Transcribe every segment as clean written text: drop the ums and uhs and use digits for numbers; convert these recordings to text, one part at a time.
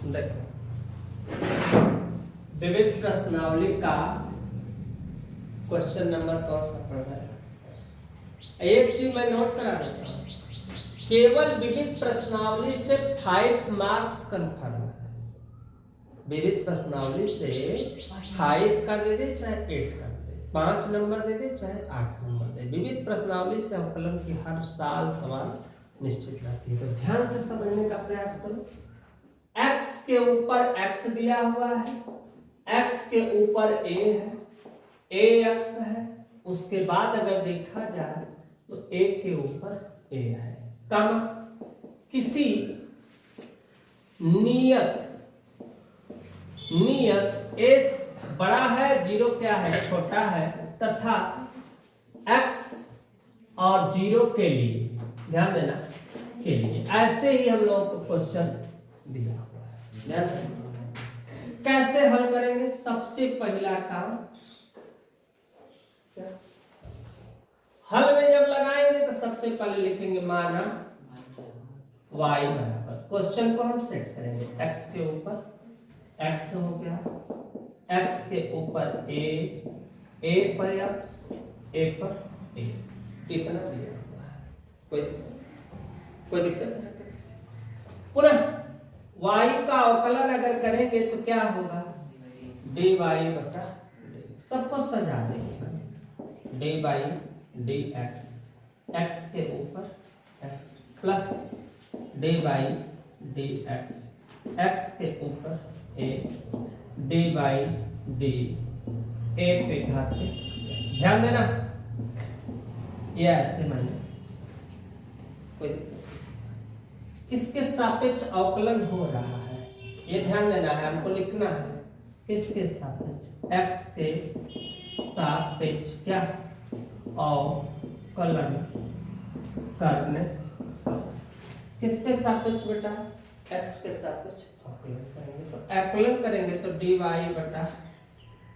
देखो विविध प्रश्नावली का क्वेश्चन नंबर कौन सा पढ़ रहा है? एक चीज मैं नोट करा देता हूँ, केवल विविध प्रश्नावली से 5 मार्क्स कंफर्म है। विविध प्रश्नावली से 5 का दे दे चाहे 8 का दे, 5 नंबर दे दे चाहे 8 नंबर दे, विविध प्रश्नावली से अवकलन की हर साल सवाल निश्चित रहती है। तो ध्यान से समझने का प्रयास करो। x के ऊपर x दिया हुआ है, x के ऊपर a है, a x है, उसके बाद अगर देखा जाए तो a के ऊपर a है, कमा किसी नियत a बड़ा है, 0 क्या है छोटा है, तथा x और 0 के लिए, ध्यान देना के लिए, ऐसे ही हम लोगों को क्वेश्चन दिया हुआ है। ध्यान कैसे हल करेंगे? सबसे पहला काम क्या? हल में जब लगाएंगे तो सबसे पहले लिखेंगे माना y बराबर, क्वेश्चन को हम सेट करेंगे, x के ऊपर x हो गया, x के ऊपर a पर x, a पर a, इतना दिया हुआ है, कोई दिक्कत है? पुनः y का अवकलन अगर करेंगे तो क्या होगा? dy बटा सबको सजा देंगे, dy dx, x के ऊपर x plus dy dx, x के ऊपर a, dy d a पे घाते। ध्यान देना ये ऐसे मानिए, कोई किसके सापेक्ष अवकलन हो रहा है ये ध्यान देना है, हमको लिखना है किसके सापेक्ष, x के सापेक्ष क्या अवकलन करने, किसके सापेक्ष बेटा? x के सापेक्ष अवकलन करेंगे। तो अवकलन करेंगे तो dy बटा,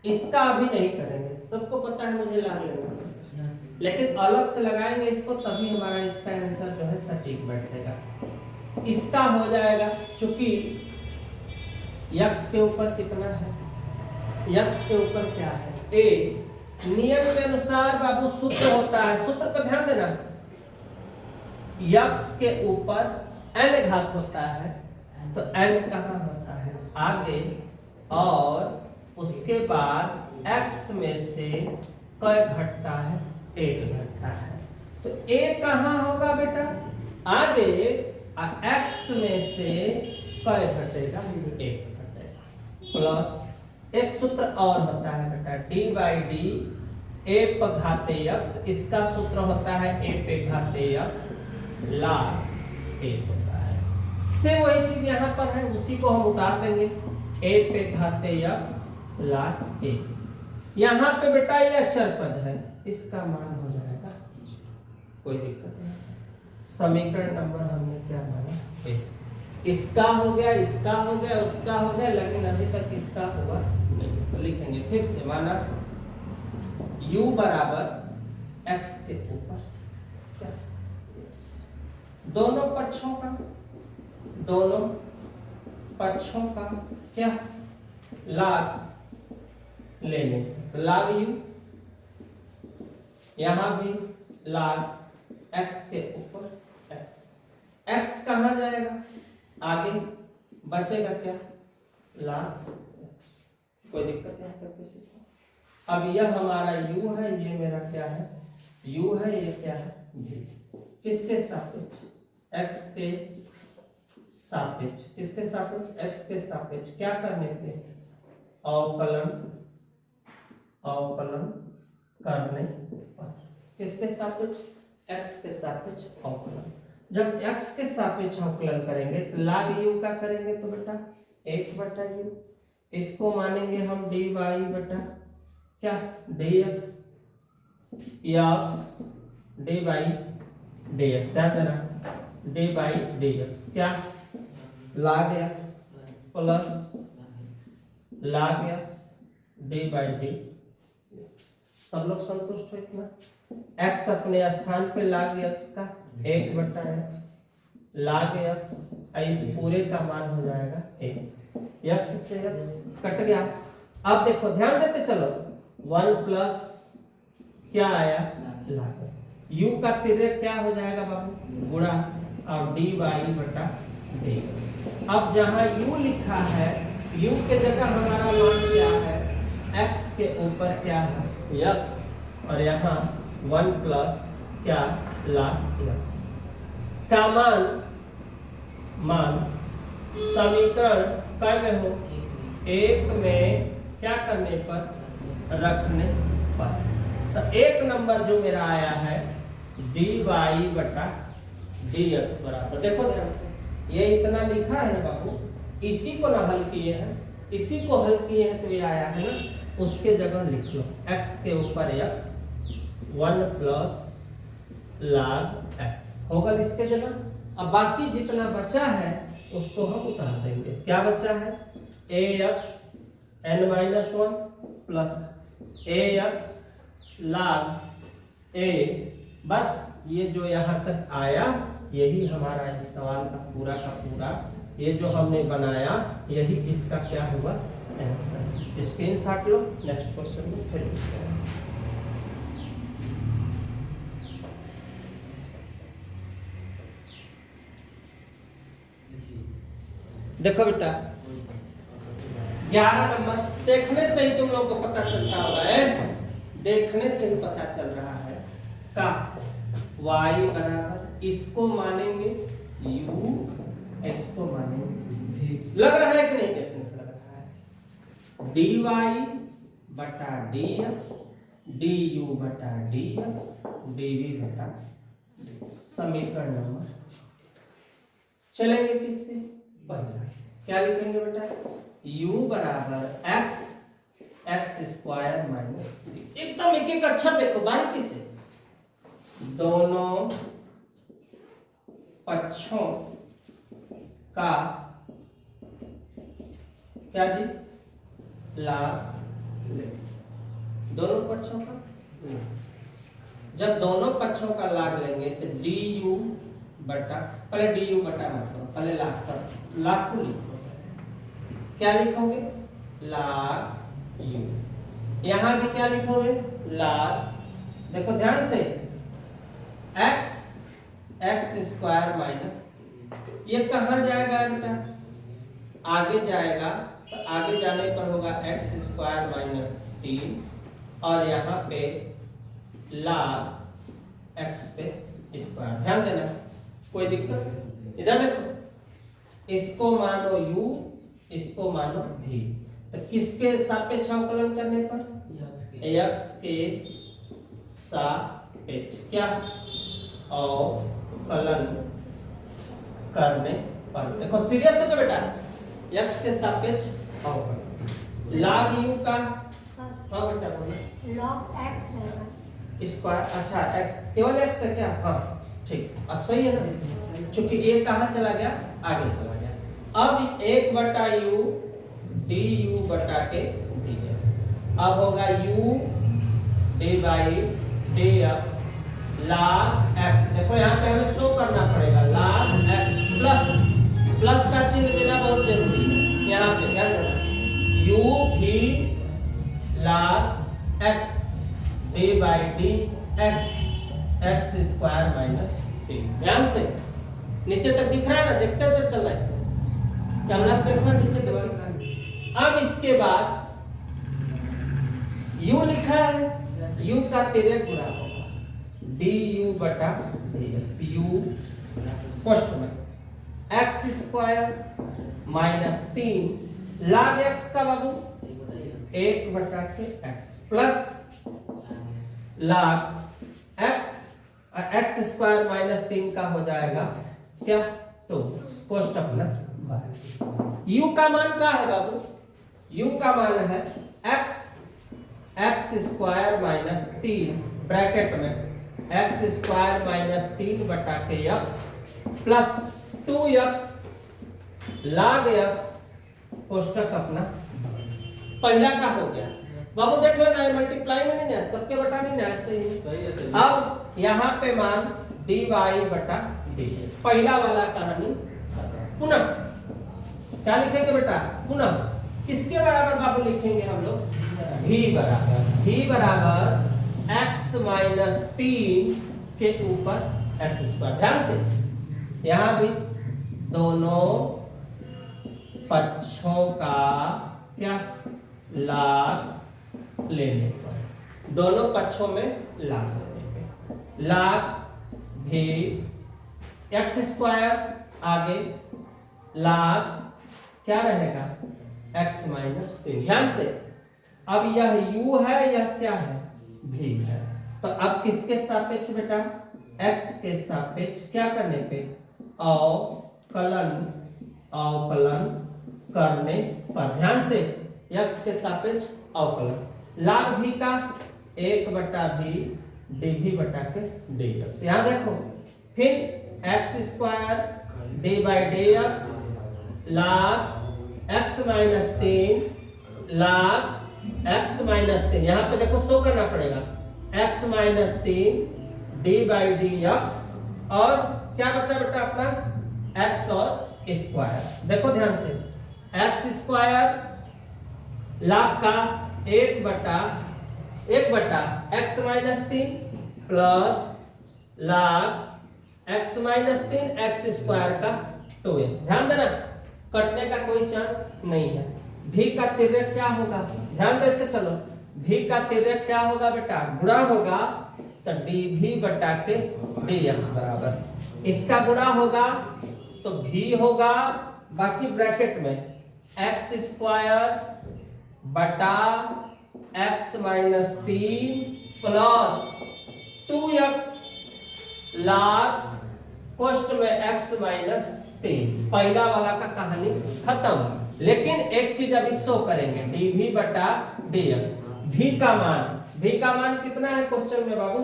इसका अभी नहीं करेंगे, सबको पता है मुझे लाग लेना, लेकिन अलग से लगाएंगे इसको, तभी हमारा इसका आंसर जो है सटीक बैठेगा। इसका हो जाएगा, चूंकि x के ऊपर कितना है, x के ऊपर क्या है a, नियम के अनुसार बाबू सूत्र होता है, सूत्र पर ध्यान देना, x के ऊपर n घात होता है, तो n कहाँ होता है आगे, और उसके बाद x में से क घटता है, 1 घटता है, तो a कहाँ होगा बेटा आगे, x में से क घटेगा, 1 घटेगा, प्लस एक सूत्र और होता है बेटा d बाई डी a पर घाते x, इसका सूत्र होता है a पे घाते x log a होता है, से वही चीज यहाँ पर है, उसी को हम उतार देंगे, a पे घाते x log a, यहाँ पे बेटा ये अचर पद है, इसका मान हो जाएगा, कोई दिक्कत नहीं। समीकरण नंबर हमने क्या माना a, इसका हो गया, इसका हो गया, उसका हो गया, लेकिन अभी तक इसका हुआ नहीं, तो लिखेंगे फिर से, माना u बराबर x के ऊपर क्या, दोनों पक्षों का क्या लाग लेने, तो लाग u, यहां भी लाग x के ऊपर x, x कहां जाएगा आगे, बचेगा क्या लाग x, कोई दिक्कत यहाँ तक किसी को? अब यह हमारा u है, ये मेरा क्या है u है, ये क्या है v, किसके सापेक्ष x के सापेक्ष, किसके सापेक्ष x के सापेक्ष, क्या करने पे अवकलन करने पर, किसके सापेक्ष x के सापेक्ष अवकलन, जब x के सापेक्ष अवकलन करेंगे तो log u का करेंगे तो बेटा 1 बटा u, इसको मानेंगे हम dy बटा क्या dx, x dy dx, ध्यान देना dy dx क्या log x plus log x dy dy, सब लोग संतुष्ट हो इतना? x अपने स्थान पे log x का 1 बटा x log x, इस पूरे का मान हो जाएगा x से x कट गया। अब देखो ध्यान देते चलो, 1 प्लस क्या आया log u का तिर्यक क्या हो जाएगा बाबू गुणा और dy बटा dx। अब जहां u लिखा है u के जगह हमारा मान क्या है x के ऊपर क्या है x और यहाँ 1 प्लस क्या log x का मान समीकरण कै में हो एक में क्या करने पर रखने पर। तो एक नंबर जो मेरा आया है dy बटा dx बराबर, देखो ध्यान से ये इतना लिखा है ना बाबू, इसी को ना हल किए हैं, इसी को हल किए हैं तो ये आया है ना, उसके जगह लिख लो x के ऊपर x 1 प्लस log x होगा इसके जगह। अब बाकी जितना बचा है उसको हम उतार देंगे। क्या बचा है ax n-1 plus ax log a, बस ये जो यहाँ तक आया यही हमारा इस सवाल का पूरा ये जो हमने बनाया यही इसका क्या हुआ आंसर। स्क्रीनशॉट लो, नेक्स्ट क्वेश्चन में फिर पूछते हैं। देखो बेटा 11 नंबर, देखने से ही तुम लोग को पता चलता हुआ है, देखने से ही पता चल रहा है का y बराबर इसको मानेंगे u, x को मानेंगे v। लग रहा है कि नहीं, देखने से लग रहा है dy बटा dx, du बटा dx, dv बटा dx। समीकरण नंबर चलेंगे किससे, पहला से। क्या लिखेंगे बेटा u बराबर x स्क्वायर माइनस 3। एकदम एक एक अक्षर देखो बारीकी से, दोनों पक्षों का क्या जी लाभ ले, दोनों पक्षों का जब दोनों पक्षों का लाभ लेंगे तो du बटा, पहले du बटा मत करो, पहले लाभ करो, लाभ को लिखो। क्या लिखोगे लाभ u, यहां भी क्या लिखोगे लाभ, देखो ध्यान से x स्क्वायर माइनस, ये कहां जाएगा बेटा आगे जाएगा, तो आगे जाने पर होगा x स्क्वायर माइनस 3 और यहाँ पे log x पे स्क्वायर। ध्यान देना कोई दिक्कत, इधर देखो इसको मानो u, इसको मानो v, तो किसके सापेक्ष अवकलन करने पर x के सापेक्ष क्या अवकलन करने पर। देखो सीरियस हो बेटा, x के सापेक्ष अवकलन log u का, हाँ बेटा बोलो log x रहेगा स्क्वायर। अच्छा x केवल x है क्या, हाँ ठीक, अब सही है ना, चूंकि a कहाँ चला गया आगे चला गया। अब 1 बटा u du बटा के dx, अब होगा u d by dx log x। देखो यहाँ पे हमें शो करना पड़ेगा log x, प्लस का चिन्ह देना बहुत जरूरी है यहाँ पे, ध्यान देना u भी log x d by dx x square minus 3। ध्यान से नीचे तक दिख रहा है ना, देखते हुए चल रहा है इसमें, कैमरा देखना नीचे तक दिख रहा है। अब इसके बाद u लिखा है, u का तिर्यक गुणा होगा du बटा dx, u फर्स्ट में x square minus 3 log x का बाबू 1 बटा के x plus log x, x square minus 3 का हो जाएगा क्या 2 कोष्टक ना। u का मान क्या है बाबू, u का मान है x स्क्वायर माइनस 3 ब्रैकेट में x स्क्वायर माइनस 3 बटा के x plus 2x log x कोष्टक अपना पहला का हो गया। बाबू देख लेना है मल्टीप्लाई में नहीं है, सबके बटा नहीं है, ऐसे ही। अब यहाँ पे मान dy बटा ds। पहला वाला कहानी पुनः क्या लिखेंगे बेटा, पुनः किसके बराबर बाबू लिखेंगे हम लोग, v बराबर x माइनस 3 के ऊपर एक्स स्क्वायर। ध्यान से यहां भी दोनों पक्षों का क्या लाग लेने पर, दोनों पक्षों में लाग लेने पे लाग भी एक्स स्क्वायर, आगे लाग क्या रहेगा x माइनस 3। ध्यान से अब यह u है, यह क्या है v है, तो अब किसके सापेक्ष बेटा, x के सापेक्ष क्या करने पे अवकलन करने पर। ध्यान से x के सापेक्ष अवकलन, लाग v का 1/v dv बटा के dx। यहां देखो फिर x square d by dx लाग x माइनस 3 लाग x माइनस 3, यहां पे देखो शो करना पड़ेगा x minus 3 d by dx, और क्या बचा बेटा अपना x और स्क्वायर। देखो ध्यान से x स्क्वायर लाग का 1/1 x माइनस 3 प्लस लाग x माइनस 3 x स्क्वायर का 2x। ध्यान देना कटने का कोई चांस नहीं है। v का तिर्यक क्या होगा, ध्यान देते चलो, v का तिर्यक क्या होगा बेटा, गुणा होगा तो dv बटा के dx बराबर, इसका गुणा होगा तो v होगा, बाकी ब्रैकेट में x स्क्वायर बटा x माइनस 3 प्लस 2x लाग कोष्ट में x माइनस 3। पहला वाला का कहानी खत्म, लेकिन एक चीज अभी शो करेंगे dv बटा dx। v का मान कितना है क्वेश्चन में बाबू,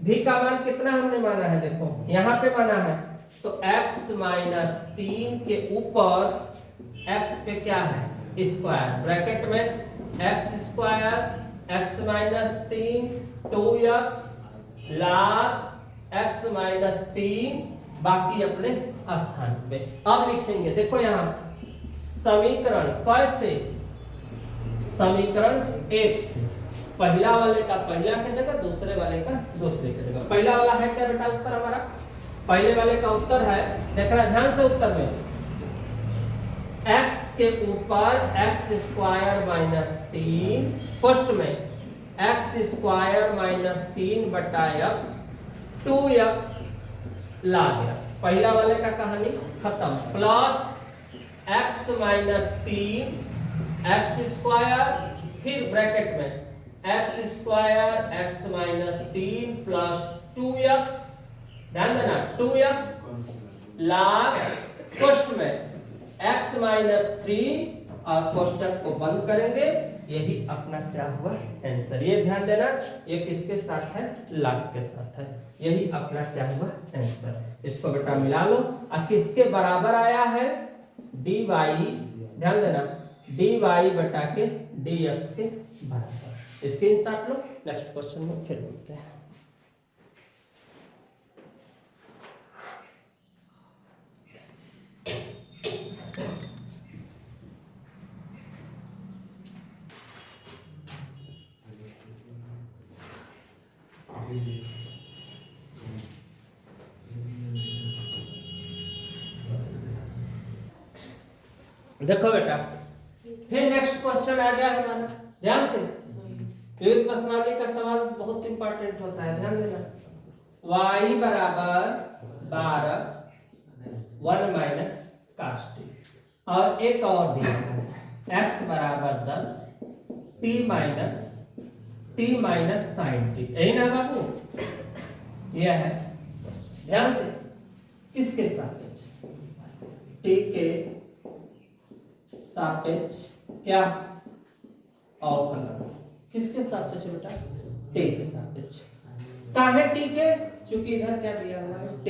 v का मान कितना हमने माना है, देखो यहां पे माना है तो x माइनस 3 के ऊपर x पे क्या है स्क्वायर, ब्रैकेट में x square x minus 3 2x लाग x माइनस 3 बाकी अपने स्थान पे। अब लिखेंगे देखो यहां समीकरण कैसे, समीकरण 1 से पहला वाले का पहला की जगह दूसरे वाले का दूसरे की जगह। पहला वाला है क्या बेटा उत्तर हमारा, पहले वाले का उत्तर है, देखना ध्यान से उत्तर में x के ऊपर x स्क्वायर माइनस 3 फर्स्ट में x स्क्वायर माइनस 3 बटा x 2x लाग x। पहला वाले का कहानी खत्म, plus x minus 3 x square, फिर ब्रैकेट में x square x minus 3 plus 2x, ध्यान देना 2x लाग कोष्ट में x माइनस 3 और कोष्टक को बंद करेंगे, यही अपना क्या हुआ आंसर। ये ध्यान देना ये किसके साथ है, लाग के साथ है, यही अपना क्या हुआ आंसर। इसको बेटा मिला लो, और किसके बराबर आया है dy, ध्यान देना dy बटा के dx के बराबर। इसके साथ लो, नेक्स्ट क्वेश्चन में फिर मिलते हैं। देखो बेटा फिर नेक्स्ट क्वेश्चन आ गया हमारा, ध्यान से विविध प्रश्नावली का सवाल बहुत इंपॉर्टेंट होता है, ध्यान देना। y बराबर 12 1 माइनस cos t, और एक और दिया है x बराबर 10 t माइनस sin t, यही ना बाबू, यह है। ध्यान से किसके सापेक्ष, t के सापेक्ष क्या अवकलन, किसके सापेक्ष बेटा, t के सापेक्ष। काहे t के, चूंकि इधर क्या दिया हुआ है t,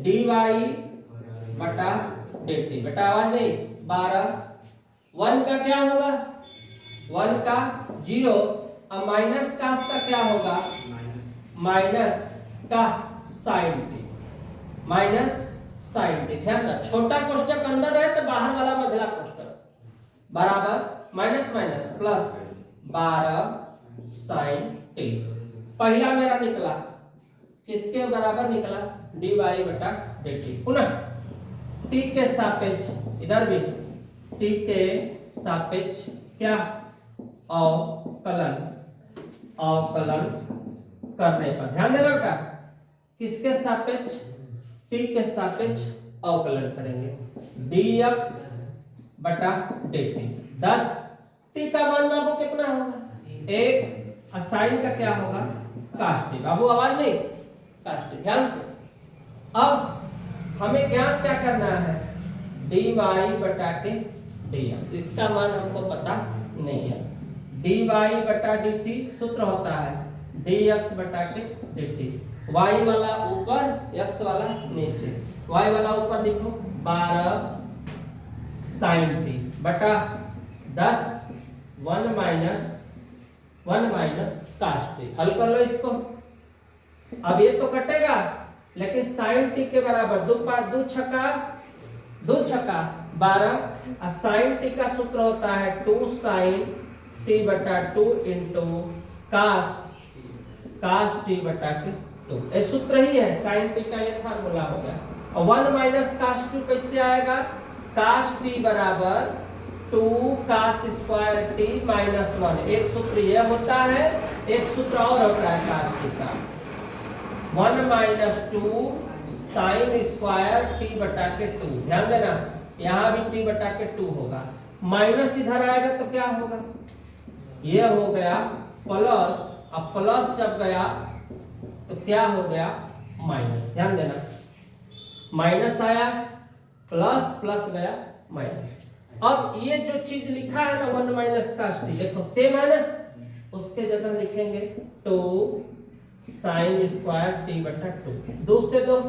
dy बटा dt, बेटा आवाज नहीं 12 1 का क्या होगा 1 का 0, और माइनस का क्या होगा माइनस का sin t। Minus sine t. ध्यान दो, छोटा कोष्टक अंदर रहे तो बाहर वाला मझला कोष्टक बराबर minus minus plus 12 sine t. पहला मेरा निकला, किसके बराबर निकला? dy बटा dt। पुनः t के सापेक्ष, इधर भी t के सापेक्ष क्या? अवकलन। अवकलन करने पर ध्यान देना बेटा, किसके सापेक्ष? t के सापेक्ष अवकलन करेंगे, dx बटा dt। 10 t का मान बाबू कितना होगा? 1 साइन का क्या होगा? cos t। बाबू आवाज नहीं, cos t। ध्यान से अब हमें ज्ञात क्या करना है? dy बटा के dx। इसका मान हमको पता नहीं है। dy बटा dt सूत्र होता है dx बटा के dt। y वाला ऊपर, x वाला नीचे। y वाला ऊपर लिखो 12 sin t बटा 10 1 माइनस cos t। हल कर लो इसको। अब ये तो कटेगा, लेकिन sin t के बराबर दो छक्का 12 और sin t का सूत्र होता है 2 sin t बटा 2 इंटू cos t बटा के 2। ये सूत्र ही है, sin t का ये फार्मूला हो गया। और 1 माइनस cos 2 कैसे आएगा? cos t बराबर 2 cos स्क्वायर t माइनस 1। एक सूत्र ये होता है, एक सूत्र और होता है cos t का 1 माइनस 2 साइन स्क्वायर t बटा के 2। ध्यान देना, यहां भी t बटा के 2 होगा। माइनस इधर आएगा तो क्या होगा? ये हो गया प्लस, अब प्लस जब गया तो क्या हो गया? माइनस। ध्यान देना, माइनस आया प्लस, प्लस गया माइनस। अब ये जो चीज लिखा है ना 1 माइनस cos t, देखो सेम है ना, उसके जगह लिखेंगे 2 साइन स्क्वायर t बटा 2। 2 से 2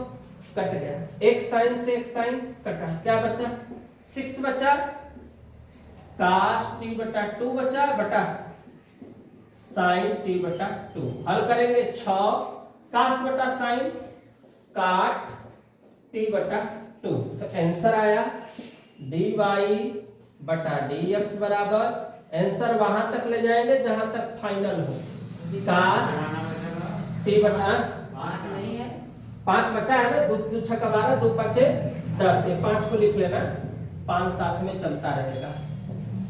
कट गया, एक साइन से एक साइन कटा, क्या बचा? 6 बचा, cos t बटा 2 बचा बटा साइन t बटा 2। हल करेंगे 6 cos बटा साइन काट t बटा 2। तो आंसर आया dy बटा dx बराबर, आंसर वहां तक ले जाएंगे जहां तक फाइनल हो, cos t बटा 5 बचा है ना, 2 छक्का 12 2 5 10। ये 5 को लिख लेना, 5 साथ में चलता रहेगा,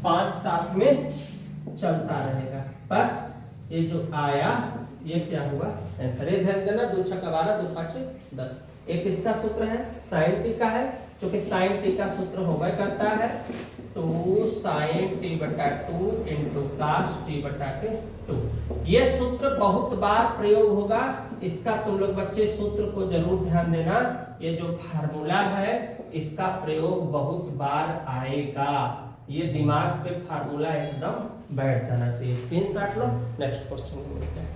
5 साथ में चलता रहेगा। बस ये जो आया ये क्या हुआ? आंसर। ये ध्यान देना, 2 छक्का 12 2 5 10। एक इसका सूत्र है sin t का है, क्योंकि sin t का सूत्र होगा करता है 2 sin t बटा 2 इंटू cos t बटा के 2। ये सूत्र बहुत बार प्रयोग होगा, इसका तुम लोग बच्चे सूत्र को जरूर ध्यान देना। ये जो फार्मूला है इसका प्रयोग बहुत बार आएगा, ये दिमाग पे फार्मूला एकदम बैठ जाना चाहिए। स्क्रीनशॉट लो, नेक्स्ट क्वेश्चन को मिलते हैं।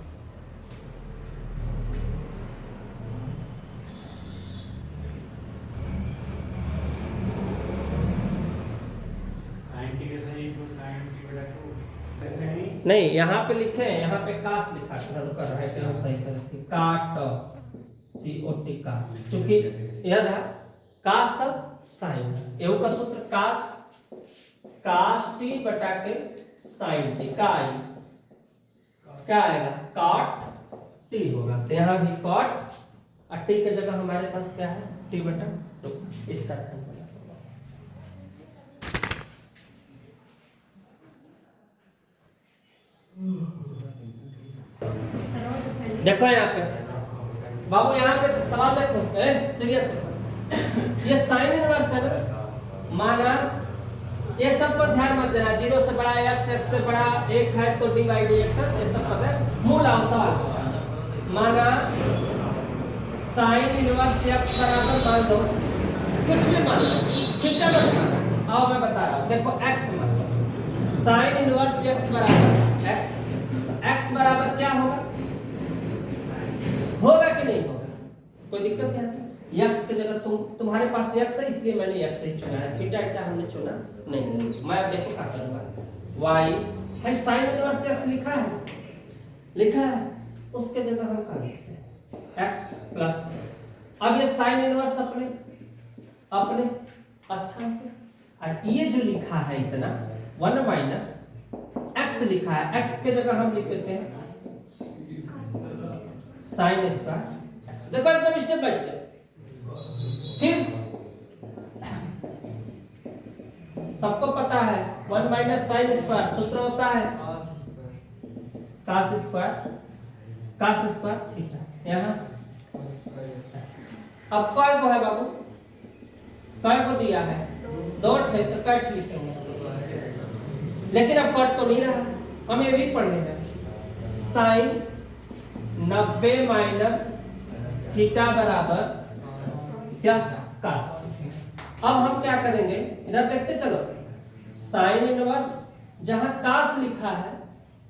नहीं, यहाँ पे लिखे हैं, यहाँ पे कास लिखा कर रहा है कि हम सही करें, काट COT का, क्योंकि याद है कास सब साइन, एव का सूत्र कास t बटा के साइन t का क्या आएगा? काट t होगा। तो यहाँ भी काट और t के जगह हमारे पास क्या है? t बटा 2। इसका देखो यहाँ पे बाबू, यहाँ पे सवाल देखो, सीरियस ये साइन इनवर्स है ना, माना ये सब पर ध्यान मत देना, 0 से बड़ा x, x से बड़ा 1 है तो dy dx, ये सब पर मूल आओ सवाल को। माना साइन इनवर्स x बराबर मान दो, कुछ भी मान लो, ठीक है ना? आओ मैं बता रहा हूँ, देखो x मान लो, साइन इनवर्स x बराबर x बराबर क्या होगा? होगा कि नहीं होगा? कोई दिक्कत है? x की जगह तुम्हारे पास x है इसलिए मैंने x ही चुना है, थीटा थीटा हमने चुना नहीं। मैं अब देखो क्या करूंगा, y है sin इनवर्स x लिखा है, उसके जगह हम क्या लिखते हैं? x प्लस अब ये साइन इनवर्स अपने अपने स्थान पे, और ये जो लिखा है इतना 1 माइनस एक्स लिखा है, एक्स के जगह हम लिख देते हैं साइन स्क्वायर एक्स। देखो एकदम स्टेप बाय स्टेप। फिर सबको पता है 1 माइनस साइन स्क्वायर सूत्र होता है कास स्क्वायर थीटा। यहाँ अब काय को है बाबू, काय को दिया है 2 थे तो कट लिखेंगे, लेकिन अब कट तो नहीं रहा, हम ये भी पढ़ने हैं साइन 90 माइनस थीटा बराबर क्या कास। अब हम क्या करेंगे, इधर देखते चलो, साइन इनवर्स जहां कास लिखा है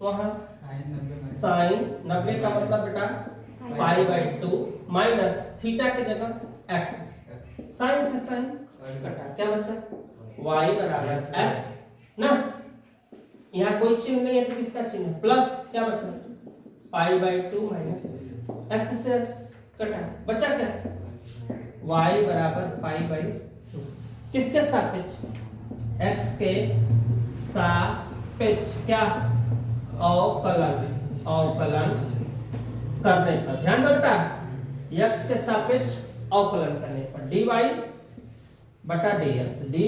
वहां साइन 90 का मतलब बेटा पाई बाई 2 माइनस थीटा के जगह एक्स, साइन से साइन कटा, क्या बचा y बराबर x ना, यहाँ कोई चिन्ह नहीं है तो किसका चिन्ह है प्लस, क्या बचा पाई बाई 2 माइनस x से x कटा, बचा क्या y बराबर पाई बाई 2, किसके सापेक्ष x के सापेक्ष, क्या अवकलन करने पर, ध्यान दो बेटा x के सापेक्ष अवकलन करने पर dy बटा dx, dy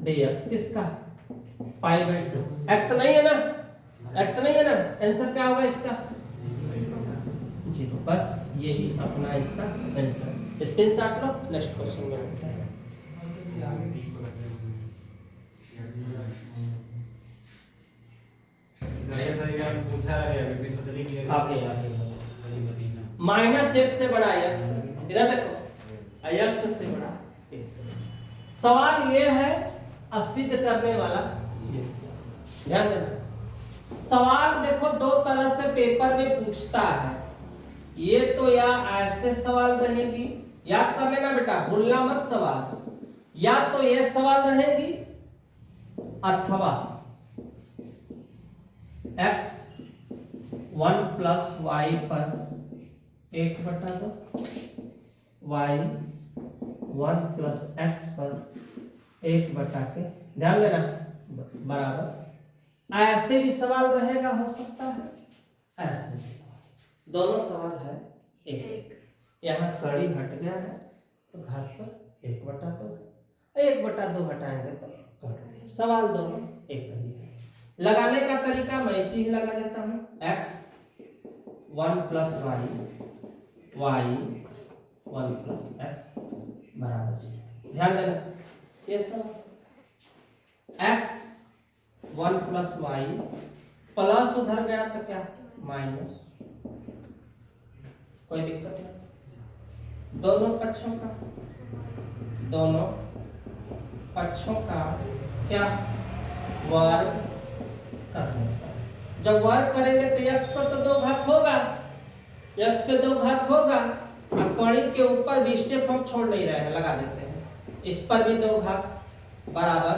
dx किसका पाई बाई 2, x नहीं है ना, x नहीं है ना, आंसर क्या होगा इसका 0। बस यही अपना इसका आंसर, स्क्रीनशॉट लो, नेक्स्ट क्वेश्चन में मिलते हैं। माइनस एक्स से बड़ा एक्स, इधर देखो एक्स से बड़ा, सवाल ये है सिद्ध करने वाला, ध्यान देना सवाल देखो 2 तरह से पेपर में पूछता है, ये तो या ऐसे सवाल रहेगी, याद कर लेना बेटा भूलना मत सवाल, या तो ये सवाल रहेगी अथवा x 1 प्लस y पर 1/2 y 1 प्लस x पर 1/के, ध्यान देना बराबर, ऐसे भी सवाल रहेगा, हो सकता है ऐसे भी सवाल, दोनों सवाल है एक, यहाँ कड़ी हट गया है तो घात पर 1/2 है, 1/2 हटाएंगे तो कट, सवाल दोनों एक ही है। लगाने का तरीका मैं इसी ही लगा देता हूं, x 1 plus y 1 plus x बराबर 0, ध्यान देना ये सब x 1 प्लस y प्लस उधर गया तो क्या माइनस, कोई दिक्कत नहीं, दोनों पक्षों का क्या वर्ग करने का, जब वर्ग करेंगे तो x पर तो 2 घात होगा, x पे 2 घात होगा, अब कड़ी के ऊपर भी स्टेप हम छोड़ नहीं रहे हैं, लगा देते हैं, इस पर भी 2 घात बराबर,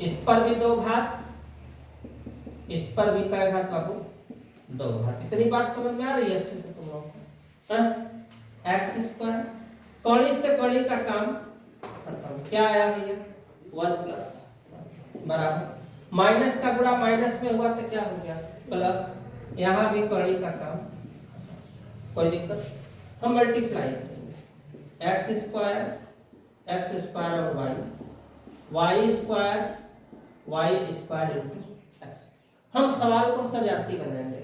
इस पर भी 2 घात, इस पर भी क्या घात बाबू 2 घात, इतनी बात समझ में आ रही है अच्छे से तुम लोगों को, एक्स स्क्वायर कड़ी से कड़ी का काम खत्म, क्या आया भैया 1 प्लस बराबर, माइनस का गुणा माइनस में हुआ तो क्या हो गया प्लस, यहाँ भी कड़ी का काम, कोई दिक्कत, हम मल्टीप्लाई करेंगे एक्स स्क्वायर और y स्क्वायर इंटू एक्स, हम सवाल को सजाती बनाएंगे,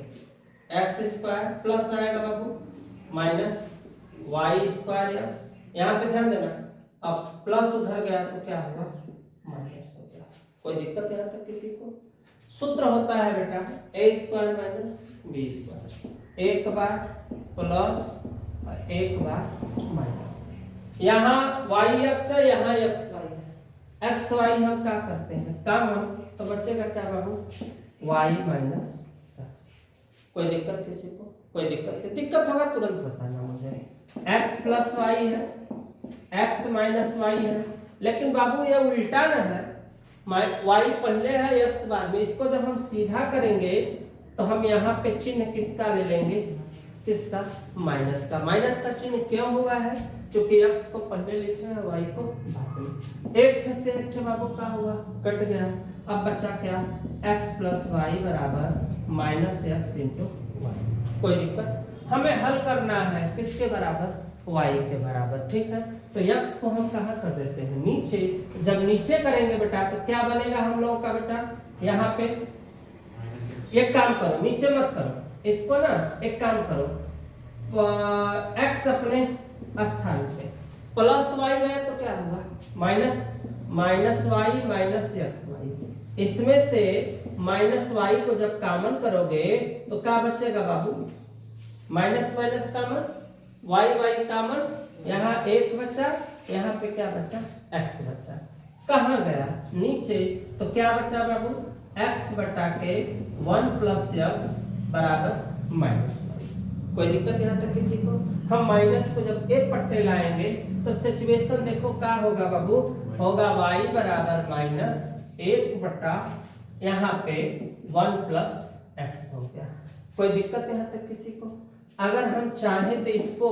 एक्स स्क्वायर प्लस आएगा बाबू माइनस y स्क्वायर एक्स, यहाँ पे ध्यान देना, अब प्लस उधर गया तो क्या हुआ माइनस हो गया, कोई दिक्कत यहाँ तक किसी को, सूत्र होता है बेटा a square minus b square, एक बार प्लस और एक बार माइनस, यहाँ y है यहाँ xy है, xy हम क्या करते हैं काम, हम तो बचेगा क्या बाबू y माइनस x, कोई दिक्कत किसी को, कोई दिक्कत होगा तुरंत बताना मुझे, x प्लस y है x माइनस y है, लेकिन बाबू ये उल्टा न है, y पहले है x बाद में, इसको जब हम सीधा करेंगे तो हम यहाँ पे चिन्ह किसका ले लेंगे किसका? माइनस का। माइनस का चिन्ह क्यों हुआ है? क्योंकि x को पहले लिखे हैं y को बाद में। एक से एक बाबू का हुआ कट गया। अब बचा क्या? x प्लस वाई बराबर माइनस एक्स इंटू वाई। कोई दिक्कत? हमें हल करना है किसके बराबर? y के बराबर। ठीक है, तो x को हम कहाँ कर देते हैं? नीचे। जब नीचे करेंगे बेटा तो क्या बनेगा हम लोगों का बेटा? यहाँ पे एक काम करो, नीचे मत करो इसको ना, एक काम करो, x अपने स्थान पे प्लस y गया तो क्या होगा? Minus y minus x y. इसमें से माइनस वाई को जब कॉमन करोगे तो क्या बचेगा बाबू? Minus minus common, y y common, यहाँ एक बचा, यहाँ पे क्या बचा? x बचा। कहाँ गया? नीचे। तो क्या बचा बाबू? x बटा के 1 प्लस एक्स बराबर माइनस वाई। कोई दिक्कत यहाँ तक किसी को? हम माइनस को जब एक पट्टे लाएंगे तो सिचुएशन देखो क्या होगा बाबू? होगा y बराबर माइनस एक बटा यहाँ पे 1 प्लस एक्स हो गया। कोई दिक्कत यहाँ तक किसी को? अगर हम चाहे तो इसको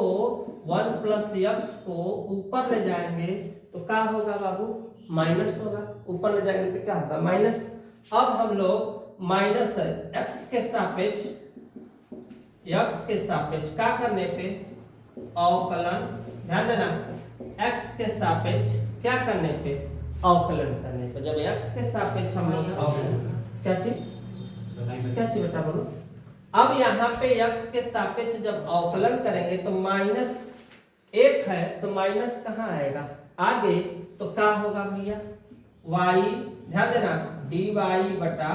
1 प्लस एक्स को ऊपर ले जाएंगे तो क्या होगा बाबू? माइनस होगा। ऊपर ले जाएंगे तो क्या होगा? माइनस। अब हम लोग माइनस एक्स के सापेक्ष क्या करने पे? अवकलन। ध्यान देना, x के सापेक्ष क्या करने पे? अवकलन करने पे। जब x के सापेक्ष हम लोग अवकलन, क्या चीज बेटा बोलो? अब यहाँ पे x के सापेक्ष जब अवकलन करेंगे तो माइनस एक है तो माइनस कहाँ आएगा? आगे। तो क्या होगा भैया? y, ध्यान देना, dy बटा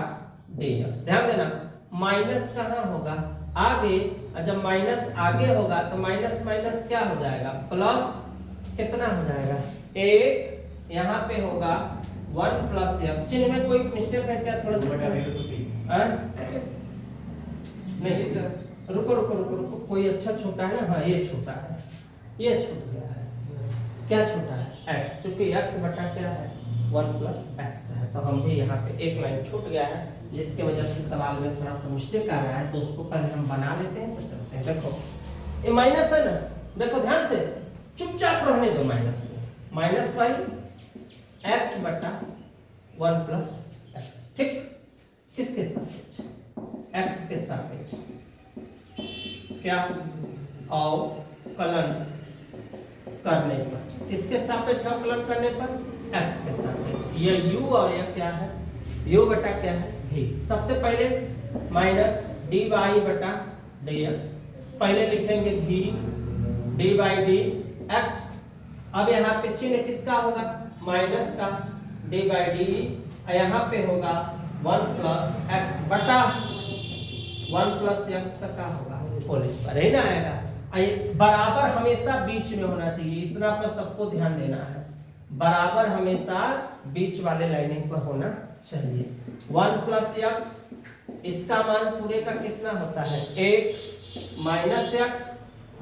dx। ध्यान देना, माइनस कहाँ होगा? आगे। जब माइनस आगे होगा तो माइनस माइनस क्या हो जाएगा? प्लस। कितना हो जाएगा? एक। यहाँ पे होगा 1 प्लस एक्स। चिन्ह में कोई मिस्टेक है क्या? थोड़ा सा नहीं, रुको, कोई अच्छा छोटा है ना? हाँ, ये छोटा है, ये छूट गया है। क्या छोटा है? x, क्योंकि x बटा क्या है? 1 प्लस एक्स है। तो हम भी यहाँ पे एक लाइन छूट गया है जिसके वजह से सवाल में थोड़ा सा मिस्टेक आ रहा है, तो उसको पहले हम बना लेते हैं तो चलते हैं। देखो ये माइनस है ना, देखो ध्यान से, चुपचाप रहने दो माइनस में। माइनस वाई एक्स बटा 1 प्लस एक्स। ठीक, किसके सापेक्ष? एक्स के सापेक्ष। क्या? अवकलन करने पर। किसके सापेक्ष अवकलन करने पर? एक्स के सापेक्ष। ये u और यह क्या है? u बटा क्या है? v। सबसे पहले माइनस dy बटा dx, पहले लिखेंगे v d by D x. अब यहाँ पे चिन्ह किसका होगा? माइनस का, d बाई डी। यहाँ पे होगा 1 प्लस एक्स बटा 1 प्लस एक्स का क्या होगा? होल स्क्वायर है ना आएगा। बराबर हमेशा बीच में होना चाहिए, इतना पर सबको ध्यान देना है। बराबर हमेशा बीच वाले लाइनिंग पर होना चाहिए। 1 प्लस एक्स, इसका मान पूरे का कितना होता है? 1 माइनस एक्स,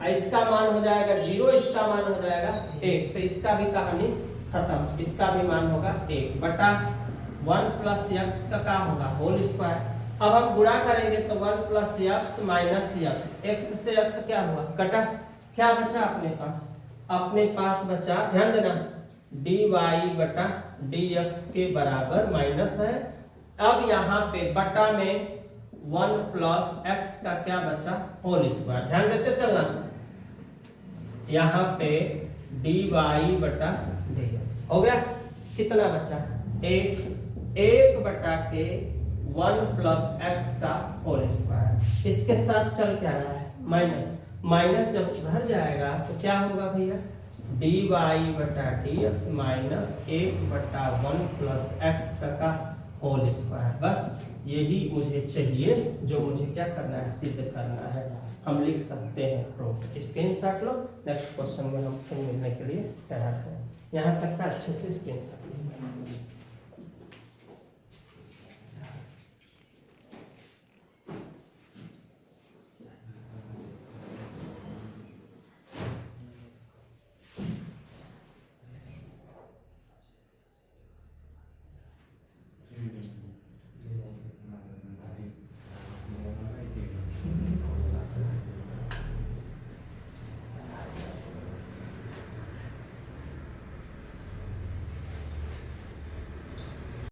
इसका मान हो जाएगा 0, इसका मान हो जाएगा 1। तो इसका भी कहानी खत्म। इसका भी मान होगा 1 बटा 1 प्लस एक्स का क्या होगा? Whole square. अब हम गुणा करेंगे तो 1 plus x minus x, x से एक्स क्या हुआ? कटा। क्या बचा अपने पास? अपने पास बचा, ध्यान देना, dy बटा dx के बराबर माइनस है। अब यहाँ पे बटा में 1 प्लस एक्स का क्या बचा? Whole square. ध्यान देते चलना, यहाँ पे dy बटा dx हो गया। कितना बचा? 1 बटा के 1 प्लस एक्स का होल स्क्वायर। इसके साथ चल क्या रहा है? माइनस। माइनस जब उधर जाएगा तो क्या होगा भैया? dy बटा dx माइनस 1 बटा 1 प्लस एक्स का होल स्क्वायर। बस यही मुझे चाहिए, जो मुझे क्या करना है? सिद्ध करना है। हम लिख सकते हैं प्रूफ। स्क्रीनशॉट लो, नेक्स्ट क्वेश्चन में हम फिर मिलने के लिए तैयार हैं। यहाँ तक का अच्छे से स्क्रीनशॉट लो।